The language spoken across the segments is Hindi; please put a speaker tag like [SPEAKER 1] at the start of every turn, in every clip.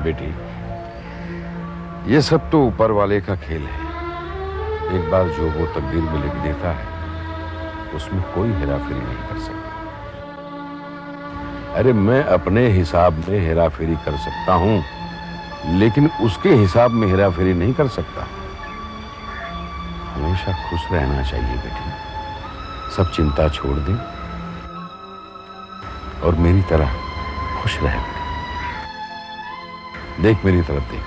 [SPEAKER 1] बेटी, ये सब तो ऊपर वाले का खेल है। एक बार जो वो तकदीर में लिख देता है उसमें कोई हेराफेरी नहीं कर सकता। अरे मैं अपने हिसाब में हेराफेरी कर सकता हूं, लेकिन उसके हिसाब में हेराफेरी नहीं कर सकता। हमेशा खुश रहना चाहिए बेटी। सब चिंता छोड़ दे और मेरी तरह खुश रह बेटी। देख मेरी तरफ देख।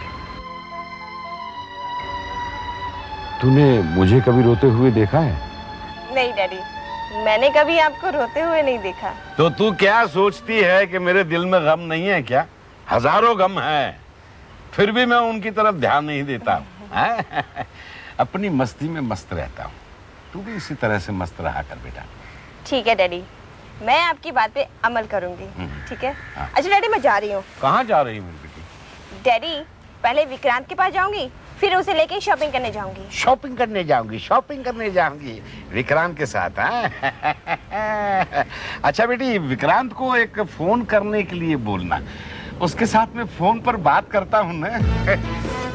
[SPEAKER 1] तूने मुझे कभी रोते हुए देखा है?
[SPEAKER 2] नहीं डैडी, मैंने कभी आपको रोते हुए नहीं देखा।
[SPEAKER 1] तो तू क्या सोचती है कि मेरे दिल में गम नहीं है क्या? हजारों गम है, फिर भी मैं उनकी तरफ ध्यान नहीं देता हूँ। अपनी मस्ती में मस्त रहता हूँ। तू भी इसी तरह से मस्त रहा कर बेटा।
[SPEAKER 2] ठीक है डैडी, मैं आपकी बात पे अमल करूंगी। ठीक है। अच्छा डैडी, मैं जा रही हूँ।
[SPEAKER 1] कहाँ जा रही मेरी बेटी?
[SPEAKER 2] डैडी, पहले विक्रांत के पास जाऊंगी, फिर उसे लेके शॉपिंग करने जाऊंगी।
[SPEAKER 1] शॉपिंग करने जाऊंगी? शॉपिंग करने जाऊंगी विक्रांत के साथ? अच्छा बेटी, विक्रांत को एक फोन करने के लिए बोलना। उसके साथ में फोन पर बात करता हूँ ना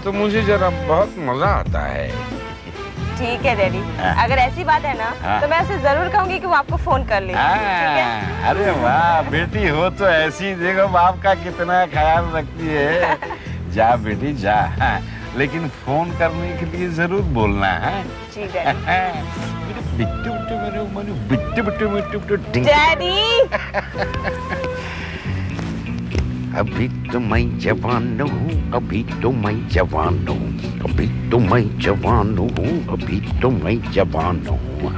[SPEAKER 1] तो मुझे जरा बहुत मजा आता है।
[SPEAKER 2] ठीक है डैडी, अगर ऐसी बात है ना तो मैं उसे जरूर कहूंगी कि वो आपको फोन कर ले। ठीक है?
[SPEAKER 1] अरे वाह बेटी, हो तो ऐसी। देखो बाप का कितना ख्याल रखती है। जा बेटी जा, लेकिन फोन करने के लिए जरूर बोलना है।
[SPEAKER 2] जी डैडी। डैडी,
[SPEAKER 1] अभी तो मैं जवान हूँ, अभी तो मैं जवान हूँ, अभी तो मैं जवान हूँ, अभी तो मैं जवान हूँ।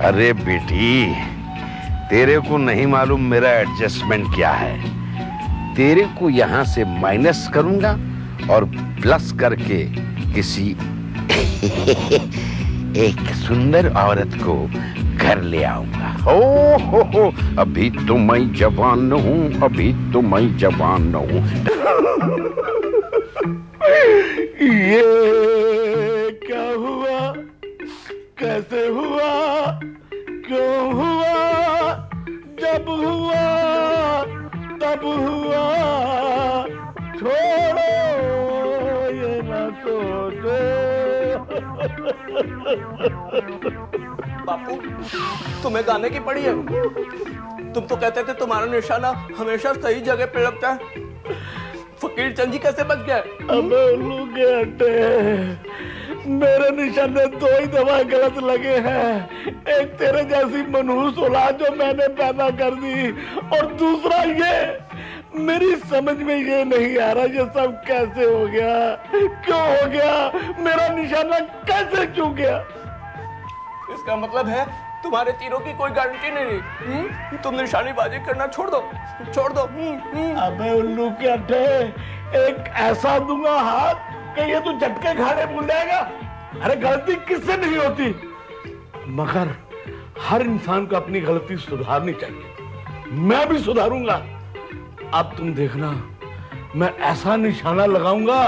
[SPEAKER 1] अरे बेटी, तेरे को नहीं मालूम मेरा एडजस्टमेंट क्या है। तेरे को यहाँ से माइनस करूंगा और प्लस करके किसी एक सुंदर औरत को घर ले आऊंगा। हो, अभी तो मैं जवान हूँ, अभी तो मैं जवान हूँ। ये क्या हुआ, कैसे हुआ, क्यों हुआ, जब हुआ तब हुआ, छोड़ो ये ना सोचो।
[SPEAKER 3] बापू, तुम्हें गाने की पड़ी है? तुम तो कहते थे तुम्हारा निशाना हमेशा सही जगह पे लगता है। फकीर चंद जी कैसे बच गए?
[SPEAKER 4] अबे उल्लू के अट्टे, मेरे निशाने 2 ही दफा गलत लगे हैं। एक तेरे जैसी मनहूस औलाद जो मैंने पैदा कर दी, और दूसरा ये मेरी समझ में ये नहीं आ रहा ये सब कैसे हो गया, क्यों हो गया, मेरा निशाना कैसे चूक गया।
[SPEAKER 3] इसका मतलब है तुम्हारे तीरों की कोई गारंटी नहीं रही। तुम निशानेबाजी करना छोड़ दो, छोड़ दो।
[SPEAKER 4] अबे उल्लू के अट्टे, एक ऐसा दूंगा हाथ कि ये तू झटके खाने भूल जाएगा। अरे गलती किससे नहीं होती, मगर हर इंसान को अपनी गलती सुधारनी चाहिए। मैं भी सुधारूंगा। अब तुम देखना, मैं ऐसा निशाना लगाऊंगा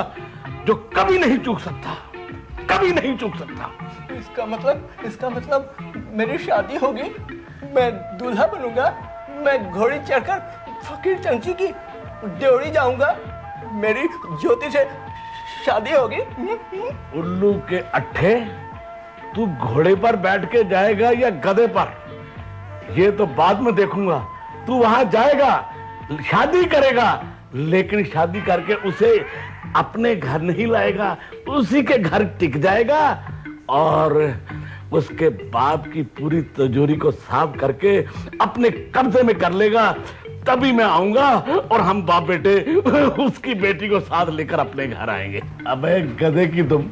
[SPEAKER 4] जो कभी नहीं चूक सकता, कभी नहीं चूक सकता।
[SPEAKER 3] इसका मतलब मेरी शादी होगी, मैं दूल्हा बनूंगा, मैं घोड़ी चढ़कर फकीर चंद जी की ड्योढ़ी जाऊंगा, मेरी ज्योति से शादी होगी।
[SPEAKER 4] उल्लू के अट्ठे, तू घोड़े पर बैठ के जाएगा या गधे पर, ये तो बाद में देखूंगा। तू वहां जाएगा, शादी करेगा, लेकिन शादी करके उसे अपने घर नहीं लाएगा, उसी के घर टिक जाएगा और उसके बाप की पूरी तिजोरी को साफ करके अपने कब्जे में कर लेगा। तभी मैं आऊंगा और हम बाप बेटे उसकी बेटी को साथ लेकर अपने घर आएंगे। अबे गधे की तुम,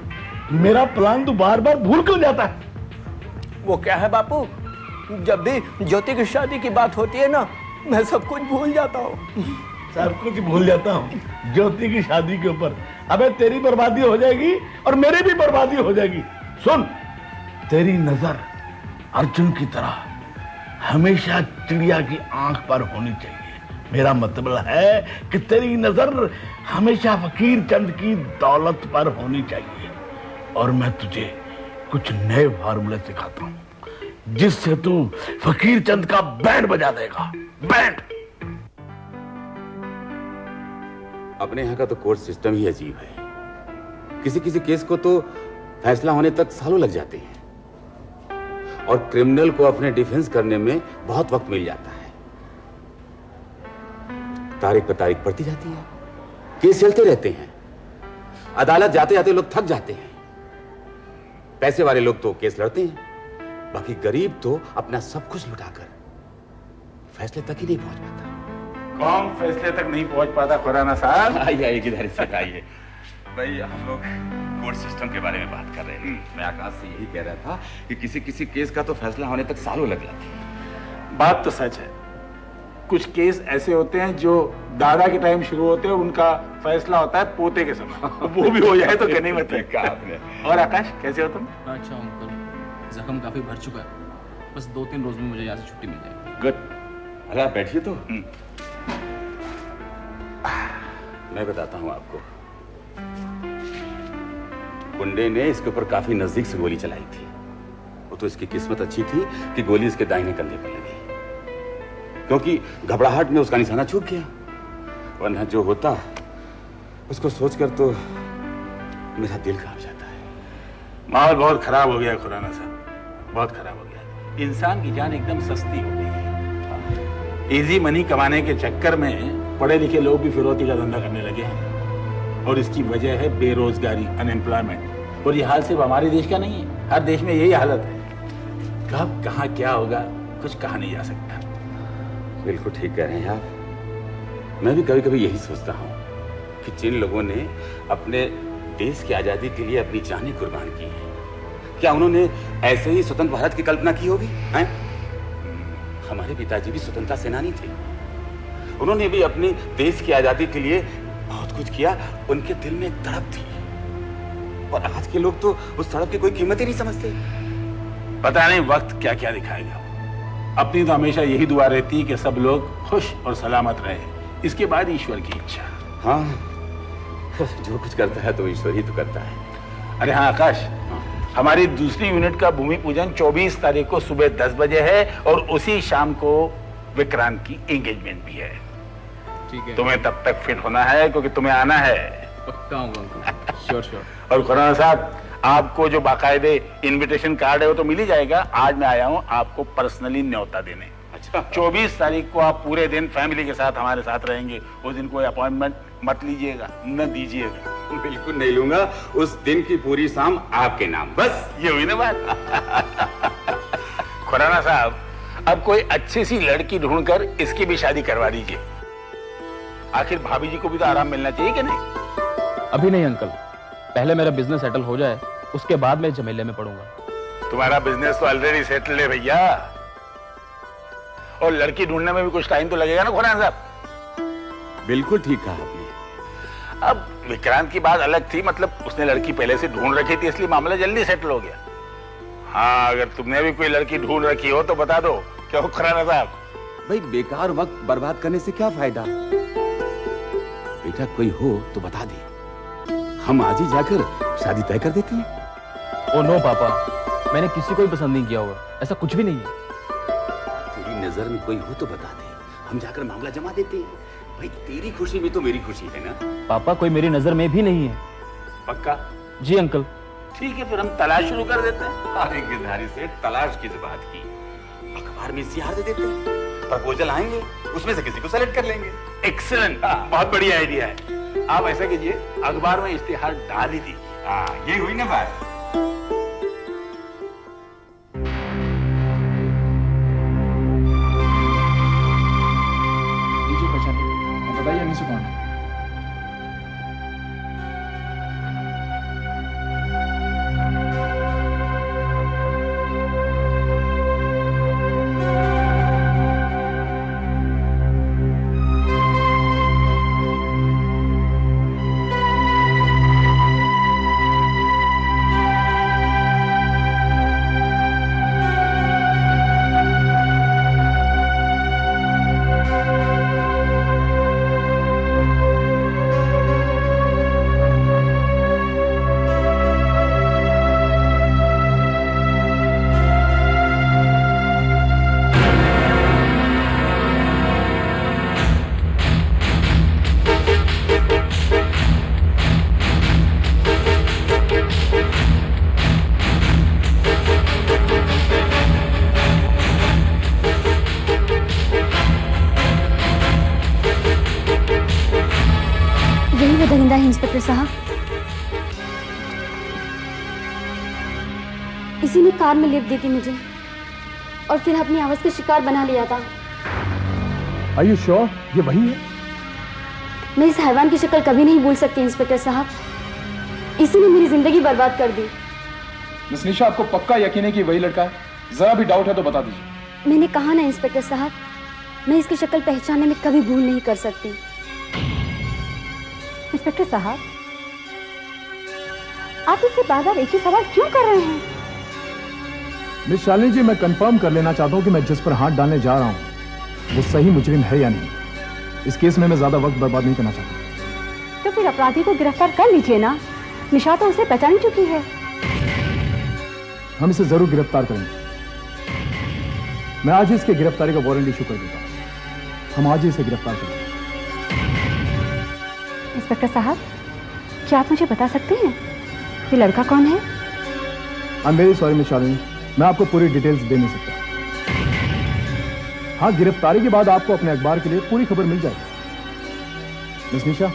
[SPEAKER 4] मेरा प्लान तो बार बार भूल क्यों जाता है?
[SPEAKER 3] वो क्या है बापू, जब भी ज्योति की शादी की बात होती है ना, मैं सब कुछ भूल जाता हूँ।
[SPEAKER 4] सब कुछ भूल जाता हूँ ज्योति की शादी के ऊपर। अबे तेरी बर्बादी हो जाएगी और मेरी भी बर्बादी हो जाएगी। सुन, तेरी नजर अर्जुन की तरह हमेशा चिड़िया की आंख पर होनी चाहिए। मेरा मतलब है कि तेरी नजर हमेशा फकीर चंद की दौलत पर होनी चाहिए। और मैं तुझे कुछ नए फार्मूले सिखाता हूं जिससे तू फकीर चंद का बैंड बजा देगा। बैंड।
[SPEAKER 5] अपने यहाँ का तो कोर्ट सिस्टम ही अजीब है। किसी किसी केस को तो फैसला होने तक सालों लग जाते हैं और क्रिमिनल को अपने डिफेंस करने में बहुत वक्त मिल जाता है। तारीख पर तारीख पड़ती जाती है, केस चलते रहते हैं, अदालत जाते जाते लोग थक जाते हैं। पैसे वाले लोग तो केस लड़ते हैं, बाकी गरीब तो अपना सब कुछ लुटाकर फैसले तक ही नहीं पहुंच पाता।
[SPEAKER 6] कौन फैसले तक नहीं पहुंच पाता खुराना साहब?
[SPEAKER 5] आइए किधर से आइए भाई, हम लोग कोर्ट सिस्टम के बारे में बात कर रहे हैं। मैं आकाश से यही कह रहा था कि किसी किसी केस का तो फैसला होने तक सालों लग जाते हैं।
[SPEAKER 6] बात तो सच है, कुछ केस ऐसे होते हैं जो दादा के टाइम शुरू होते हैं, उनका फैसला होता है पोते के समय। वो भी हो जाए तो कहने मत है। और आकाश कैसे हो तुम?
[SPEAKER 7] अच्छा अंकल, जख्म काफी भर चुका है, बस 2-3 रोज में मुझे यहाँ से छुट्टी मिल जाएगी।
[SPEAKER 5] गुड। अरे आप बैठिए तो मैं बताता हूं आपको। गुंडे ने इसके ऊपर काफी नजदीक से गोली चलाई थी। वो तो इसकी किस्मत अच्छी थी कि गोली इसके दाहिने कंधे पर लगी, क्योंकि घबराहट में उसका निशाना चूक गया, वरना जो होता उसको सोचकर तो मेरा दिल कांप जाता है।
[SPEAKER 6] माहौल बहुत खराब हो गया खुराना साहब, बहुत खराब हो गया। इंसान की जान एकदम सस्ती हो गई है। इजी मनी कमाने के चक्कर में पढ़े लिखे लोग भी फिरौती का धंधा करने लगे हैं और इसकी वजह है बेरोजगारी, अनएम्प्लॉयमेंट। और ये हाल सिर्फ हमारे देश का नहीं है, हर देश में यही हालत है। कब कहाँ क्या होगा कुछ कहा नहीं जा सकता।
[SPEAKER 5] बिल्कुल ठीक कह रहे हैं आप। मैं भी कभी कभी यही सोचता हूँ कि जिन लोगों ने अपने देश की आजादी के लिए अपनी जानें कुर्बान की हैं, क्या उन्होंने ऐसे ही स्वतंत्र भारत की कल्पना की होगी? हैं? हमारे पिताजी भी स्वतंत्रता सेनानी थे, उन्होंने भी अपने देश की आजादी के लिए बहुत कुछ किया। उनके दिल में एक तड़प थी, और आज के लोग तो उस तड़प की कोई कीमत ही नहीं समझते।
[SPEAKER 6] पता नहीं वक्त क्या क्या दिखाएगा। अपनी तो हमेशा यही दुआ रहती है कि सब लोग खुश और सलामत रहे, इसके बाद ईश्वर की इच्छा।
[SPEAKER 5] हाँ, जो कुछ करता है तो ईश्वर ही तो करता है।
[SPEAKER 6] अरे हाँ आकाश, हमारी दूसरी यूनिट का भूमि पूजन 24 तारीख को सुबह 10 बजे है और उसी शाम को विक्रांत की एंगेजमेंट भी है।
[SPEAKER 7] ठीक है,
[SPEAKER 6] तुम्हें तब तक फिट होना है क्योंकि तुम्हें आना है।
[SPEAKER 7] पक्का आऊंगा अंकल, श्योर श्योर।
[SPEAKER 6] और खुराना साहब, आपको जो बाकायदे इनविटेशन कार्ड है वो तो मिल ही जाएगा। आज मैं आया हूँ आपको पर्सनली न्योता देने।
[SPEAKER 5] अच्छा,
[SPEAKER 6] 24 तारीख को आप पूरे दिन फैमिली के साथ हमारे साथ रहेंगे। उस दिन कोई अपॉइंटमेंट मत लीजिएगा, न दीजिएगा।
[SPEAKER 5] बिल्कुल नहीं लूंगा। उस दिन की पूरी शाम आपके नाम, बस
[SPEAKER 6] ये हुई ना बात। खुराना साहब, अब कोई अच्छी सी लड़की ढूंढकर इसकी भी शादी करवा दीजिए। आखिर भाभी जी को भी तो आराम मिलना चाहिए कि नहीं?
[SPEAKER 7] अभी नहीं अंकल, पहले मेरा बिजनेस सेटल हो जाए, उसके बाद मैं झमेले में पड़ूंगा।
[SPEAKER 6] तुम्हारा बिजनेस तो ऑलरेडी सेटल है भैया, और लड़की ढूंढने में भी कुछ टाइम तो लगेगा ना खुराना साहब।
[SPEAKER 5] बिल्कुल ठीक कहा आपने।
[SPEAKER 6] अब विक्रांत की बात अलग थी, मतलब उसने लड़की पहले से ढूंढ रखी थी, इसलिए मामला जल्दी सेटल हो गया। हाँ, अगर तुमने भी कोई लड़की ढूंढ रखी हो तो बता दो। क्या हो खुराना साहब?
[SPEAKER 5] भाई, बेकार वक्त बर्बाद करने से क्या फायदा? बेटा कोई हो तो बता दे, हम आज ही जाकर शादी तय कर देते हैं।
[SPEAKER 7] ओ नो पापा, मैंने किसी को भी पसंद नहीं किया होगा, ऐसा कुछ भी नहीं है।
[SPEAKER 5] तेरी नजर में कोई हो तो बता दे, हम जाकर मामला जमा देते हैं। भाई, तेरी खुशी में तो मेरी खुशी है ना।
[SPEAKER 7] पापा, कोई मेरी नजर में भी नहीं है।
[SPEAKER 6] पक्का?
[SPEAKER 7] जी अंकल।
[SPEAKER 6] ठीक है, फिर हम तलाश शुरू कर देते हैं।
[SPEAKER 5] अरे गिरधारी से तलाश की बात की, अखबार में इश्तिहार दे देते हैं, प्रपोजल आएंगे, उसमें से किसी को सेलेक्ट कर लेंगे।
[SPEAKER 6] एक्सीलेंट, बहुत बढ़िया आइडिया है। आप ऐसा कीजिए, अखबार में इश्तिहार डाल ही दीजिए।
[SPEAKER 5] हाँ, ये हुई ना बात।
[SPEAKER 8] लीजिए पहचान, बताइए अमीन से कौन है?
[SPEAKER 9] यही वो दरिंदा है इंस्पेक्टर साहब। इसी ने कार में लिफ्ट दी थी मुझे और फिर अपनी आवाज का शिकार बना लिया था।
[SPEAKER 8] Are you sure? ये वही है?
[SPEAKER 9] मैं इस हैवान की शक्ल कभी नहीं भूल सकती इंस्पेक्टर साहब। इसी ने मेरी जिंदगी बर्बाद कर दी।
[SPEAKER 8] मिस निशा, आपको पक्का यकीन है कि वही लड़का है? जरा भी डाउट है तो बता दीजिए।
[SPEAKER 9] मैंने कहा ना इंस्पेक्टर साहब, मैं इसकी शक्ल पहचानने में कभी भूल नहीं कर सकती।
[SPEAKER 10] इंस्पेक्टर साहब, आप इससे बार-बार एक ही सवाल क्यों कर रहे हैं?
[SPEAKER 8] मिस शालिनी जी, मैं कंफर्म कर लेना चाहता हूं कि मैं जिस पर हाथ डालने जा रहा हूं वो सही मुजरिम है या नहीं। इस केस में मैं ज्यादा वक्त बर्बाद नहीं करना चाहता।
[SPEAKER 10] तो फिर अपराधी को गिरफ्तार कर लीजिए ना। निशा तो उसे पहचान चुकी है।
[SPEAKER 8] हम इसे जरूर गिरफ्तार करेंगे। मैं आज ही इसके गिरफ्तारी का वारंट इशू कर देता हूं। हम आज ही इसे गिरफ्तार करेंगे।
[SPEAKER 10] इंस्पेक्टर साहब, क्या आप मुझे बता सकते हैं ये लड़का कौन है?
[SPEAKER 8] I am very sorry miss Shalini, मैं आपको पूरी डिटेल्स दे नहीं सकता। हाँ, गिरफ्तारी के बाद आपको अपने अखबार के लिए पूरी खबर मिल जाएगी। मिस निशा,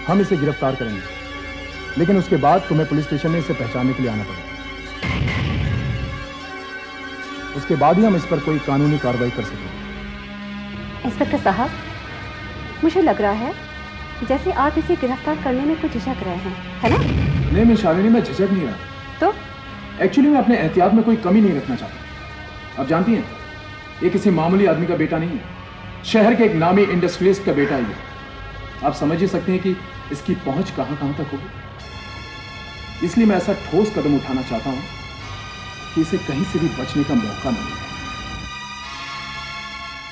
[SPEAKER 8] हम इसे गिरफ्तार करेंगे, लेकिन उसके बाद तुम्हें पुलिस स्टेशन में इसे पहचानने के लिए आना पड़ेगा। उसके बाद ही हम इस पर कोई कानूनी कार्रवाई कर सकेंगे।
[SPEAKER 10] इंस्पेक्टर साहब, मुझे लग रहा है जैसे आप इसे गिरफ्तार करने में कुछ झिझक रहे हैं, है ना?
[SPEAKER 8] नहीं मिस शालिनी, मैं झिझक नहीं रहा।
[SPEAKER 10] तो
[SPEAKER 8] एक्चुअली मैं अपने एहतियात में कोई कमी नहीं रखना चाहता। आप जानती हैं, ये किसी मामूली आदमी का बेटा नहीं है। शहर के एक नामी इंडस्ट्रियलिस्ट का बेटा है ये। आप समझ ही सकते हैं कि इसकी पहुंच कहां कहां तक होगी। इसलिए मैं ऐसा ठोस कदम उठाना चाहता हूं कि इसे कहीं से भी बचने का मौका न मिले।